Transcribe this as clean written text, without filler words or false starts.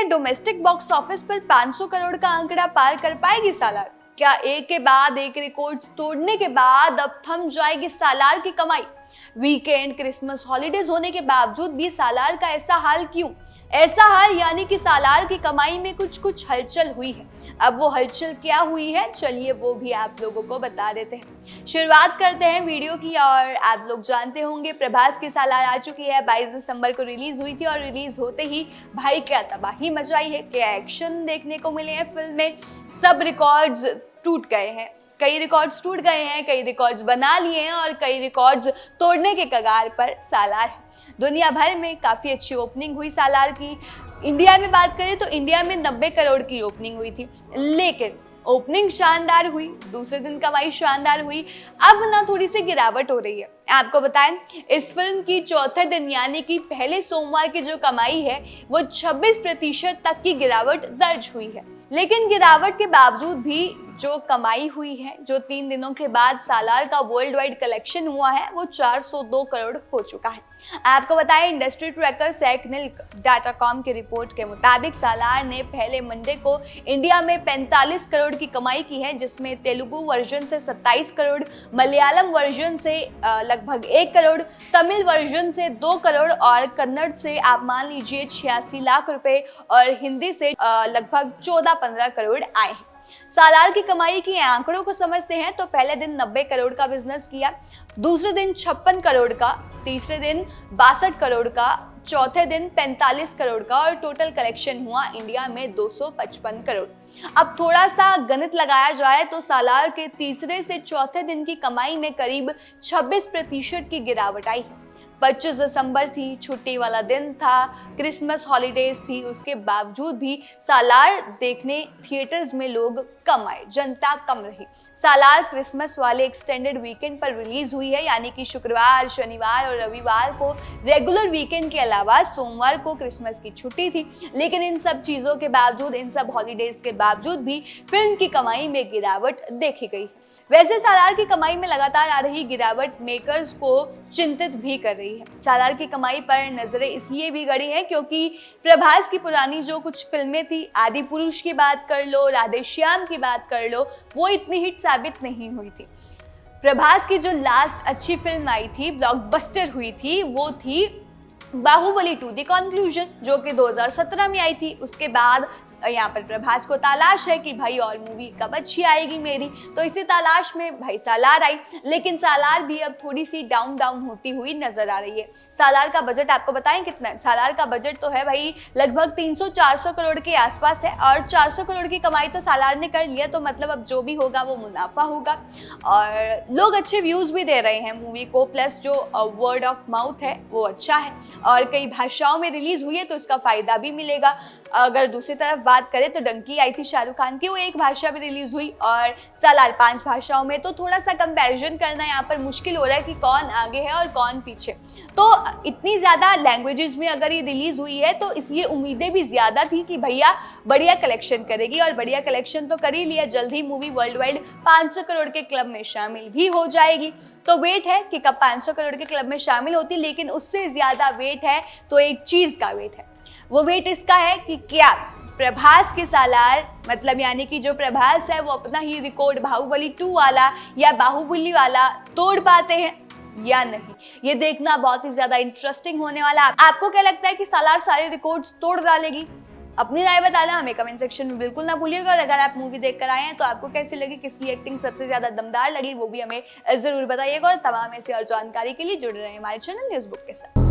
क्या domestic box office पर 500 करोड़ का आंकड़ा पार कर पाएगी सालार? क्या एक के बाद एक रिकॉर्ड्स तोड़ने के बाद अब थम जाएगी सालार की कमाई? वीकेंड, क्रिसमस, हॉलीडेज होने के बावजूद भी सालार का ऐसा हाल क्यों? ऐसा हाल यानी कि सालार की कमाई में कुछ हलचल हुई है। अब वो हलचल क्या हुई है, चलिए वो भी आप लोगों को बता देते हैं। शुरुआत करते हैं वीडियो की। और आप लोग जानते होंगे प्रभास की सालार आ चुकी है, 22 दिसंबर को रिलीज हुई थी और रिलीज होते ही भाई क्या तबाही मचाई है, क्या एक्शन देखने को मिले हैं फिल्म में। सब रिकॉर्ड्स टूट गए हैं, कई रिकॉर्ड्स टूट गए हैं, कई रिकॉर्ड्स बना लिए हैं और कई रिकॉर्ड्स तोड़ने के कगार पर सालार है। दुनिया भर में काफी अच्छी ओपनिंग हुई सालार की। इंडिया में बात करें तो इंडिया में 90 करोड़ की ओपनिंग हुई थी, लेकिन ओपनिंग शानदार हुई, दूसरे दिन कमाई शानदार हुई। अब ना थोड़ी सी गिरावट हो रही है। आपको बताएं, इस फिल्म की चौथे दिन यानी कि पहले सोमवार की जो कमाई है वो 26% तक की गिरावट दर्ज हुई है। लेकिन गिरावट के बावजूद भी जो कमाई हुई है, जो 3 दिनों के बाद सालार का वर्ल्ड वाइड कलेक्शन हुआ है वो 402 करोड़ हो चुका है। आपको बताएं, इंडस्ट्री ट्रैकर सेकनिल्क डाटाकॉम की रिपोर्ट के मुताबिक सालार ने पहले मंडे को इंडिया में 45 करोड़ की कमाई की है, जिसमें तेलुगु वर्जन से 27 करोड़, मलयालम वर्जन से लगभग 1 करोड़, तमिल वर्जन से 2 करोड़ और कन्नड़ से आप मान लीजिए 86 लाख रुपए और हिंदी से लगभग 14-15 करोड़ आए हैं। सालार की कमाई के आंकड़ों को समझते हैं तो पहले दिन 90 करोड़ का बिजनेस किया, दूसरे दिन 56 करोड़ का, तीसरे दिन 62 करोड़ का, चौथे दिन 45 करोड़ का और टोटल कलेक्शन हुआ इंडिया में 255 करोड़। अब थोड़ा सा गणित लगाया जाए तो सालार के तीसरे से चौथे दिन की कमाई में करीब 26% की गिरावट आई है। 25 दिसंबर थी, छुट्टी वाला दिन था, क्रिसमस हॉलीडेज थी, उसके बावजूद भी सालार देखने थिएटर्स में लोग कम आए, जनता कम रही। सालार क्रिसमस वाले एक्सटेंडेड वीकेंड पर रिलीज हुई है, यानी कि शुक्रवार, शनिवार और रविवार को रेगुलर वीकेंड के अलावा सोमवार को क्रिसमस की छुट्टी थी। लेकिन इन सब चीजों के बावजूद, इन सब हॉलीडेज के बावजूद भी फिल्म की कमाई में गिरावट देखी गई है। वैसे सालार की कमाई में लगातार आ रही गिरावट मेकर्स को चिंतित भी कर रही है। सालार की कमाई पर नजरें इसलिए भी गड़ी हैं क्योंकि प्रभास की पुरानी जो कुछ फिल्में थी, आदि पुरुष की बात कर लो, राधेश्याम की बात कर लो, वो इतनी हिट साबित नहीं हुई थी। प्रभास की जो लास्ट अच्छी फिल्म आई थी, ब्लॉकबस्टर हुई थी, वो थी बाहुबली 2 द कंक्लूजन, जो कि 2017 में आई थी। उसके बाद यहाँ पर प्रभास को तलाश है कि भाई और मूवी कब अच्छी आएगी मेरी, तो इसी तलाश में भाई सालार आई। लेकिन सालार भी अब थोड़ी सी डाउन होती हुई नजर आ रही है। सालार का बजट आपको बताएं कितना है? सालार का बजट तो है भाई लगभग 300-400 करोड़ के आसपास है और 400 करोड़ की कमाई तो सालार ने कर लिया, तो मतलब अब जो भी होगा वो मुनाफा होगा और लोग अच्छे व्यूज भी दे रहे हैं मूवी को, प्लस जो वर्ड ऑफ माउथ है वो अच्छा है और कई भाषाओं में रिलीज हुई है तो इसका फायदा भी मिलेगा। अगर दूसरी तरफ बात करें तो डंकी आई थी शाहरुख खान की, वो एक भाषा में रिलीज हुई और सालार 5 भाषाओं में, तो थोड़ा सा कंपैरिजन करना यहाँ पर मुश्किल हो रहा है कि कौन आगे है और कौन पीछे। तो इतनी ज्यादा लैंग्वेजेस में अगर ये रिलीज हुई है तो इसलिए उम्मीदें भी ज्यादा थी कि भैया बढ़िया कलेक्शन करेगी और बढ़िया कलेक्शन तो कर ही लिया। जल्द ही मूवी वर्ल्ड वाइड 500 करोड़ के क्लब में शामिल भी हो जाएगी। तो वेट है कि कब 500 करोड़ के क्लब में शामिल होती, लेकिन उससे ज्यादा वेट है तो एक चीज का वेट है। वो वेट इसका है कि क्या प्रभास की सालार, मतलब यानी कि जो प्रभास है वो अपना ही रिकॉर्ड बाहुबली 2 वाला या बाहुबली वाला तोड़ पाते हैं या नहीं। ये देखना बहुत ही ज्यादा इंटरेस्टिंग होने वाला है। आपको क्या लगता है कि सालार सारे रिकॉर्ड्स तोड़ डालेगी? अपनी राय बताना हमें कमेंट सेक्शन में बिल्कुल ना भूलिएगा। और अगर आप मूवी देखकर आए हैं तो आपको कैसी लगी, किसकी एक्टिंग सबसे ज्यादा दमदार लगी, वो भी हमें जरूर बताइएगा। और तमाम ऐसी और जानकारी के लिए जुड़े रहे हमारे चैनल न्यूज़ बुक के साथ।